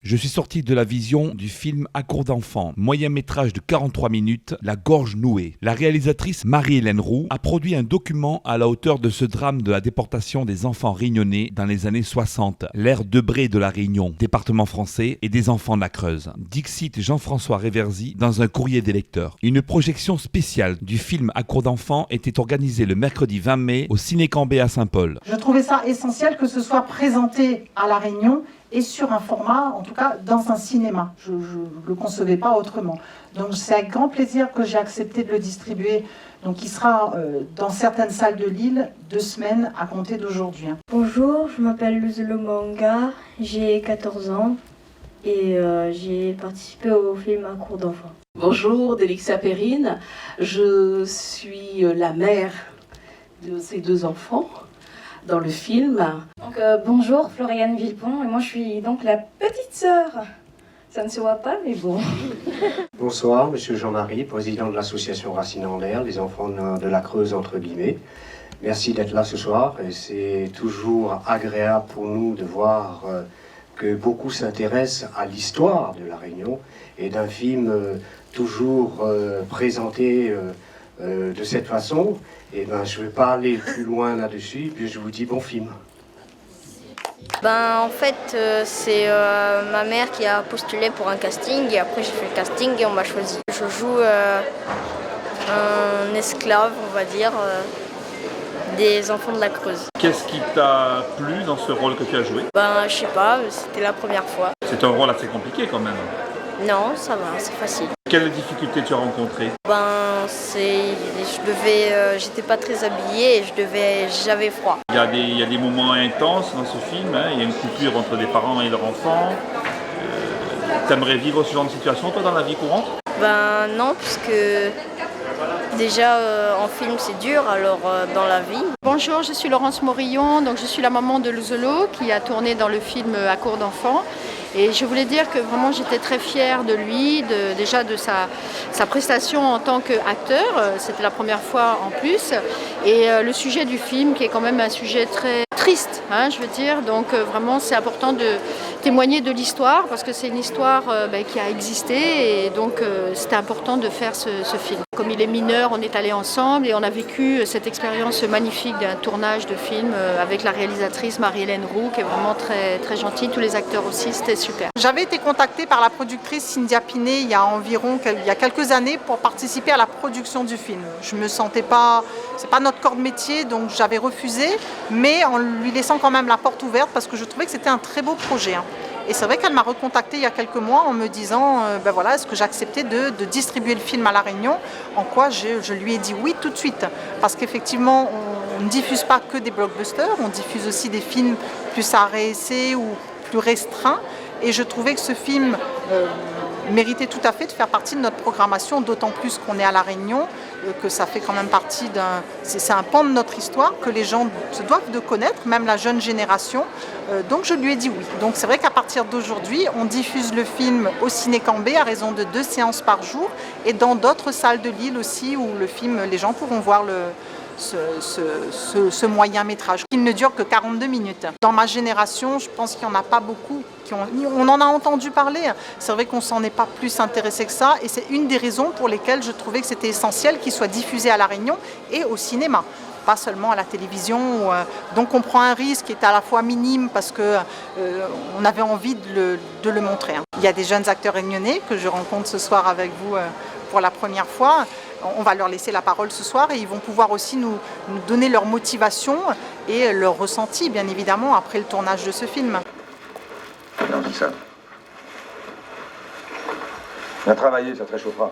Je suis sorti de la vision du film À court d'enfant, moyen métrage de 43 minutes, La gorge nouée. La réalisatrice Marie-Hélène Roux a produit un document à la hauteur de ce drame de la déportation des enfants réunionnais dans les années 60, l'ère Debré de la Réunion, département français, et des enfants de la Creuse. Dixit Jean-François Réverzy dans un courrier des lecteurs. Une projection spéciale du film À court d'enfant était organisée le mercredi 20 mai au Ciné Cambé à Saint-Paul. Je trouvais ça essentiel que ce soit présenté à La Réunion et sur un format, en tout cas dans un cinéma. Je ne le concevais pas autrement. Donc c'est avec grand plaisir que j'ai accepté de le distribuer. Donc il sera dans certaines salles de Lille 2 semaines à compter d'aujourd'hui. Bonjour, je m'appelle Luzelo Manga, j'ai 14 ans et j'ai participé au film À court d'enfant. Bonjour, Délixia Perrine, je suis la mère de ces 2 enfants dans le film. Donc, bonjour, Floriane Villepont, et moi je suis donc la petite sœur. Ça ne se voit pas, mais bon. Bonsoir, monsieur Jean-Marie, président de l'association Racines en l'air, les enfants de la Creuse entre guillemets. Merci d'être là ce soir et c'est toujours agréable pour nous de voir que beaucoup s'intéressent à l'histoire de La Réunion et d'un film toujours présenté de cette façon. Et je ne vais pas aller plus loin là-dessus, puis je vous dis bon film. En fait, c'est ma mère qui a postulé pour un casting et après j'ai fait le casting et on m'a choisi. Je joue un esclave, on va dire, des enfants de la Creuse. Qu'est-ce qui t'a plu dans ce rôle que tu as joué? Je sais pas, c'était la première fois. C'est un rôle assez compliqué quand même. Non, ça va, c'est facile. Quelles difficultés tu as rencontrées? J'étais pas très habillée et j'avais froid. Il y a des moments intenses dans ce film, hein. Il y a une coupure entre des parents et leurs enfants. T'aimerais vivre ce genre de situation toi dans la vie courante? Non, puisque déjà en film c'est dur, alors dans la vie. Bonjour, je suis Laurence Morillon, donc je suis la maman de Luzelo qui a tourné dans le film À court d'enfant. Et je voulais dire que vraiment j'étais très fière de lui, déjà de sa prestation en tant qu'acteur, c'était la première fois en plus. Et le sujet du film qui est quand même un sujet très triste, je veux dire. Donc vraiment c'est important de témoigner de l'histoire parce que c'est une histoire qui a existé et donc c'était important de faire ce film. Comme il est mineur, on est allés ensemble et on a vécu cette expérience magnifique d'un tournage de film avec la réalisatrice Marie-Hélène Roux qui est vraiment très, très gentille, tous les acteurs aussi, c'était super. J'avais été contactée par la productrice Cynthia Pinet il y a quelques années pour participer à la production du film. Je me sentais pas, c'est pas notre corps de métier, donc j'avais refusé, mais en lui laissant quand même la porte ouverte parce que je trouvais que c'était un très beau projet. Et c'est vrai qu'elle m'a recontactée il y a quelques mois en me disant est-ce que j'acceptais de distribuer le film à La Réunion, en quoi je lui ai dit oui tout de suite. Parce qu'effectivement, on ne diffuse pas que des blockbusters, on diffuse aussi des films plus à réessai ou plus restreints. Et je trouvais que ce film méritait tout à fait de faire partie de notre programmation, d'autant plus qu'on est à La Réunion, que ça fait quand même partie c'est un pan de notre histoire que les gens se doivent de connaître, même la jeune génération. Donc je lui ai dit oui. Donc c'est vrai qu'à partir d'aujourd'hui, on diffuse le film au Ciné Cambé à raison de 2 séances par jour et dans d'autres salles de Lille aussi où le film, les gens pourront voir ce moyen métrage. Il ne dure que 42 minutes. Dans ma génération, je pense qu'il n'y en a pas beaucoup. On en a entendu parler. C'est vrai qu'on ne s'en est pas plus intéressé que ça et c'est une des raisons pour lesquelles je trouvais que c'était essentiel qu'il soit diffusé à La Réunion et au cinéma. Pas seulement à la télévision. Donc on prend un risque qui est à la fois minime parce qu'on avait envie de le montrer. Il y a des jeunes acteurs réunionnais que je rencontre ce soir avec vous pour la première fois. On va leur laisser la parole ce soir et ils vont pouvoir aussi nous donner leur motivation et leur ressenti, bien évidemment, après le tournage de ce film. Non, dis ça. Viens travailler, ça te réchauffera.